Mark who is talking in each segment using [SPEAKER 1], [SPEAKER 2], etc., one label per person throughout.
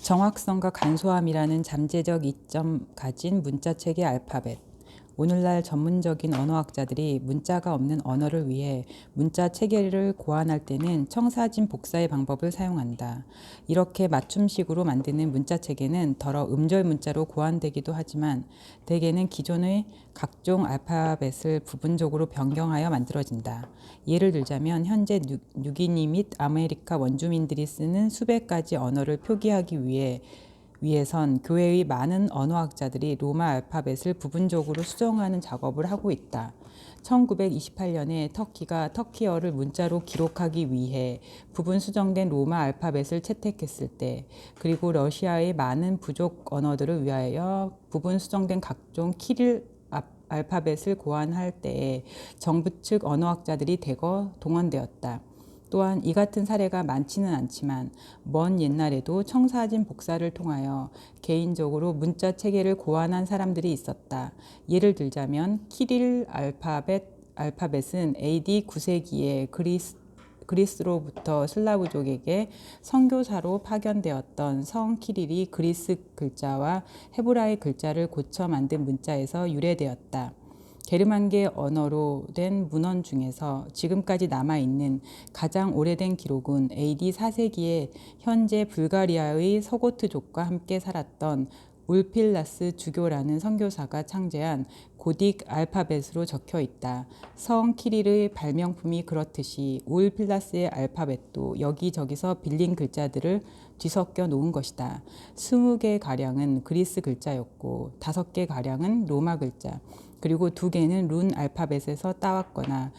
[SPEAKER 1] 정확성과 간소함이라는 잠재적 이점 가진 문자체계 알파벳. 오늘날 전문적인 언어학자들이 문자가 없는 언어를 위해 문자 체계를 고안할 때는 청사진 복사의 방법을 사용한다. 이렇게 맞춤식으로 만드는 문자 체계는 더러 음절 문자로 고안되기도 하지만 대개는 기존의 각종 알파벳을 부분적으로 변경하여 만들어진다. 예를 들자면 현재 뉴기니 및 아메리카 원주민들이 쓰는 수백 가지 언어를 표기하기 위해선 교회의 많은 언어학자들이 로마 알파벳을 부분적으로 수정하는 작업을 하고 있다. 1928년에 터키가 터키어를 문자로 기록하기 위해 부분 수정된 로마 알파벳을 채택했을 때, 그리고 러시아의 많은 부족 언어들을 위하여 부분 수정된 각종 키릴 알파벳을 고안할 때에 정부 측 언어학자들이 대거 동원되었다. 또한 이 같은 사례가 많지는 않지만 먼 옛날에도 청사진 복사를 통하여 개인적으로 문자 체계를 고안한 사람들이 있었다. 예를 들자면 키릴 알파벳은 AD 9세기에 그리스로부터 슬라브족에게 선교사로 파견되었던 성 키릴이 그리스 글자와 헤브라이 글자를 고쳐 만든 문자에서 유래되었다. 게르만계 언어로 된 문헌 중에서 지금까지 남아있는 가장 오래된 기록은 AD 4세기에 현재 불가리아의 서고트족과 함께 살았던 울필라스 주교라는 선교사가 창제한 고딕 알파벳으로 적혀 있다. 성 키릴의 발명품이 그렇듯이 울필라스의 알파벳도 여기저기서 빌린 글자들을 뒤섞여 놓은 것이다. 20개가량은 그리스 글자였고 5개가량은 로마 글자, 그리고 2개는 룬 알파벳에서 따왔거나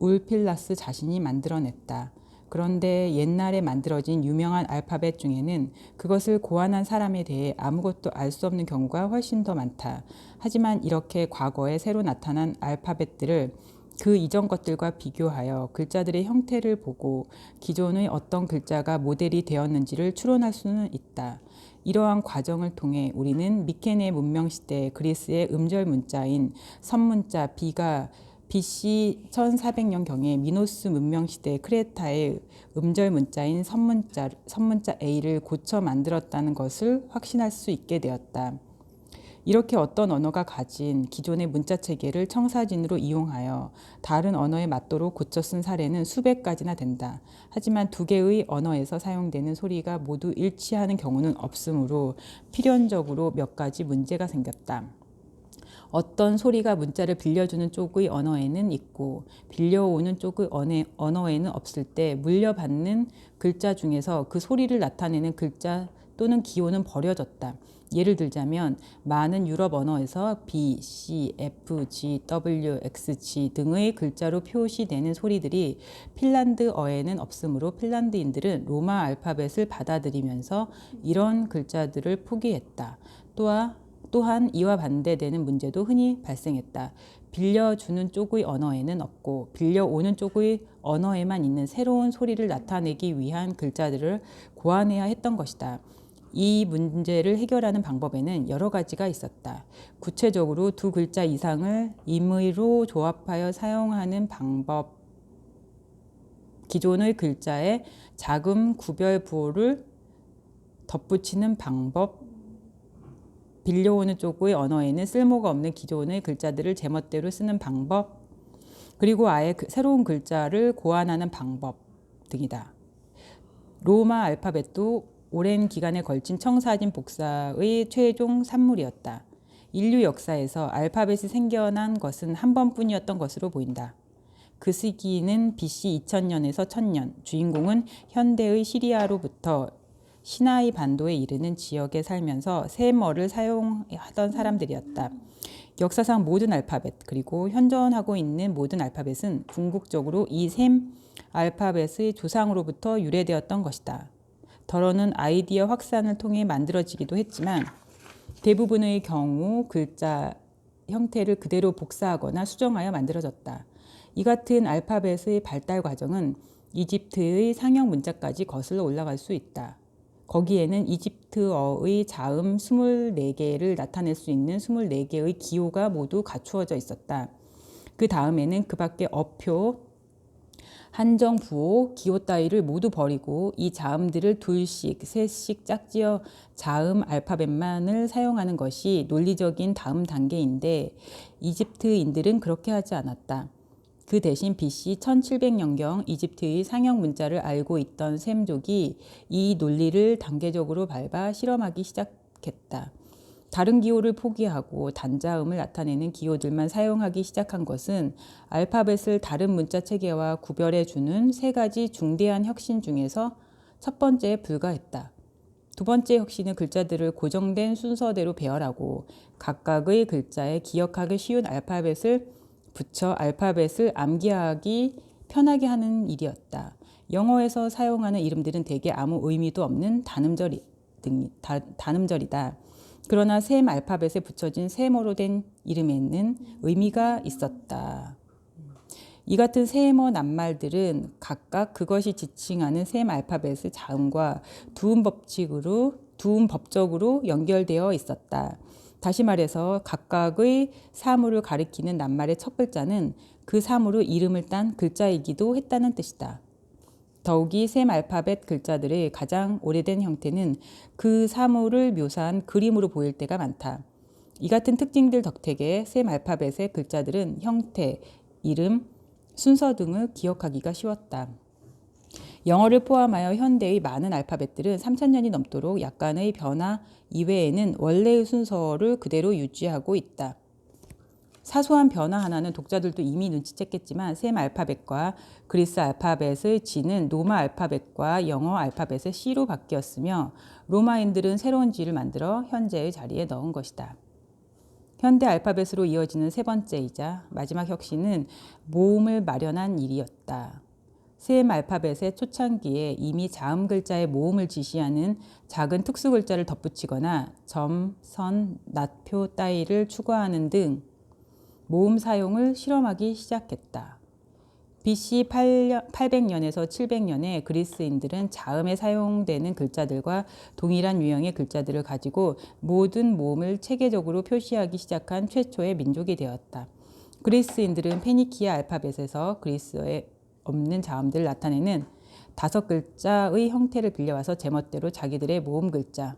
[SPEAKER 1] 울필라스 자신이 만들어냈다. 그런데 옛날에 만들어진 유명한 알파벳 중에는 그것을 고안한 사람에 대해 아무것도 알 수 없는 경우가 훨씬 더 많다. 하지만 이렇게 과거에 새로 나타난 알파벳들을 그 이전 것들과 비교하여 글자들의 형태를 보고 기존의 어떤 글자가 모델이 되었는지를 추론할 수는 있다. 이러한 과정을 통해 우리는 미케네 문명시대 그리스의 음절 문자인 선문자 B가 BC 1400년경에 미노스 문명시대 크레타의 음절 문자인 선문자 A를 고쳐 만들었다는 것을 확신할 수 있게 되었다. 이렇게 어떤 언어가 가진 기존의 문자 체계를 청사진으로 이용하여 다른 언어에 맞도록 고쳐 쓴 사례는 수백 가지나 된다. 하지만 2개의 언어에서 사용되는 소리가 모두 일치하는 경우는 없으므로 필연적으로 몇 가지 문제가 생겼다. 어떤 소리가 문자를 빌려주는 쪽의 언어에는 있고 빌려오는 쪽의 언어에는 없을 때 물려받는 글자 중에서 그 소리를 나타내는 글자 또는 기호는 버려졌다. 예를 들자면 많은 유럽 언어에서 B, C, F, G, W, X, G 등의 글자로 표시되는 소리들이 핀란드어에는 없으므로 핀란드인들은 로마 알파벳을 받아들이면서 이런 글자들을 포기했다. 또한 이와 반대되는 문제도 흔히 발생했다. 빌려주는 쪽의 언어에는 없고 빌려오는 쪽의 언어에만 있는 새로운 소리를 나타내기 위한 글자들을 고안해야 했던 것이다. 이 문제를 해결하는 방법에는 여러 가지가 있었다. 구체적으로 2글자 이상을 임의로 조합하여 사용하는 방법, 기존의 글자에 자금 구별 부호를 덧붙이는 방법, 빌려오는 쪽의 언어에는 쓸모가 없는 기존의 글자들을 제멋대로 쓰는 방법, 그리고 아예 새로운 글자를 고안하는 방법 등이다. 로마 알파벳도 오랜 기간에 걸친 청사진 복사의 최종 산물이었다. 인류 역사에서 알파벳이 생겨난 것은 한 번뿐이었던 것으로 보인다. 그 시기는 BC 2000년에서 1000년, 주인공은 현대의 시리아로부터 시나이 반도에 이르는 지역에 살면서 셈어를 사용하던 사람들이었다. 역사상 모든 알파벳 그리고 현존하고 있는 모든 알파벳은 궁극적으로 이 셈 알파벳의 조상으로부터 유래되었던 것이다. 더러는 아이디어 확산을 통해 만들어지기도 했지만 대부분의 경우 글자 형태를 그대로 복사하거나 수정하여 만들어졌다. 이 같은 알파벳의 발달 과정은 이집트의 상형 문자까지 거슬러 올라갈 수 있다. 거기에는 이집트어의 자음 24개를 나타낼 수 있는 24개의 기호가 모두 갖추어져 있었다. 그 다음에는 그 밖에 어표, 한정, 부호, 기호 따위를 모두 버리고 이 자음들을 둘씩, 셋씩 짝지어 자음 알파벳만을 사용하는 것이 논리적인 다음 단계인데 이집트인들은 그렇게 하지 않았다. 그 대신 BC 1700년경 이집트의 상형 문자를 알고 있던 셈족이 이 논리를 단계적으로 밟아 실험하기 시작했다. 다른 기호를 포기하고 단자음을 나타내는 기호들만 사용하기 시작한 것은 알파벳을 다른 문자 체계와 구별해 주는 세 가지 중대한 혁신 중에서 첫 번째에 불과했다. 두 번째 혁신은 글자들을 고정된 순서대로 배열하고 각각의 글자에 기억하기 쉬운 알파벳을 붙여 알파벳을 암기하기 편하게 하는 일이었다. 영어에서 사용하는 이름들은 대개 아무 의미도 없는 단음절이다. 그러나 셈 알파벳에 붙여진 세모로 된 이름에는 의미가 있었다. 이 같은 세모 낱말들은 각각 그것이 지칭하는 셈 알파벳의 자음과 두음 법적으로 연결되어 있었다. 다시 말해서 각각의 사물을 가리키는 낱말의 첫 글자는 그 사물의 이름을 딴 글자이기도 했다는 뜻이다. 더욱이 셈 알파벳 글자들의 가장 오래된 형태는 그 사물을 묘사한 그림으로 보일 때가 많다. 이 같은 특징들 덕택에 셈 알파벳의 글자들은 형태, 이름, 순서 등을 기억하기가 쉬웠다. 영어를 포함하여 현대의 많은 알파벳들은 3000년이 넘도록 약간의 변화 이외에는 원래의 순서를 그대로 유지하고 있다. 사소한 변화 하나는 독자들도 이미 눈치챘겠지만 셈 알파벳과 그리스 알파벳의 G는 로마 알파벳과 영어 알파벳의 C로 바뀌었으며 로마인들은 새로운 G를 만들어 현재의 자리에 넣은 것이다. 현대 알파벳으로 이어지는 세 번째이자 마지막 혁신은 모음을 마련한 일이었다. 셈 알파벳의 초창기에 이미 자음 글자의 모음을 지시하는 작은 특수 글자를 덧붙이거나 점, 선, 낫표 따위를 추가하는 등 모음 사용을 실험하기 시작했다. BC 800년에서 700년에 그리스인들은 자음에 사용되는 글자들과 동일한 유형의 글자들을 가지고 모든 모음을 체계적으로 표시하기 시작한 최초의 민족이 되었다. 그리스인들은 페니키아 알파벳에서 그리스어에 없는 자음들을 나타내는 5글자의 형태를 빌려와서 제멋대로 자기들의 모음 글자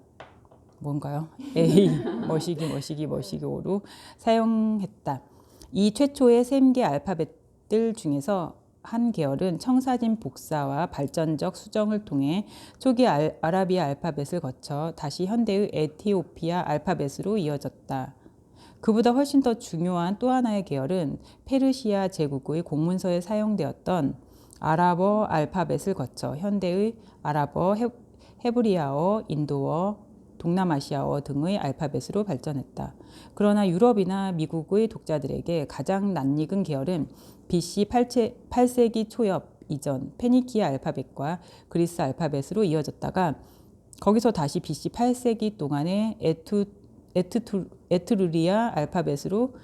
[SPEAKER 1] 뭔가요? A, 머시기로 사용했다. 이 최초의 셈계 알파벳들 중에서 한 계열은 청사진 복사와 발전적 수정을 통해 초기 아라비아 알파벳을 거쳐 다시 현대의 에티오피아 알파벳으로 이어졌다. 그보다 훨씬 더 중요한 또 하나의 계열은 페르시아 제국의 공문서에 사용되었던 아랍어 알파벳을 거쳐 현대의 아랍어, 헤브리아어, 인도어, 동남아시아어 등의 알파벳으로 발전했다. 그러나 유럽이나 미국의 독자들에게 가장 낯익은 계열은 BC 8세기 초엽 이전 페니키아 알파벳과 그리스 알파벳으로 이어졌다가 거기서 다시 BC 8세기 동안의 에트루리아 알파벳으로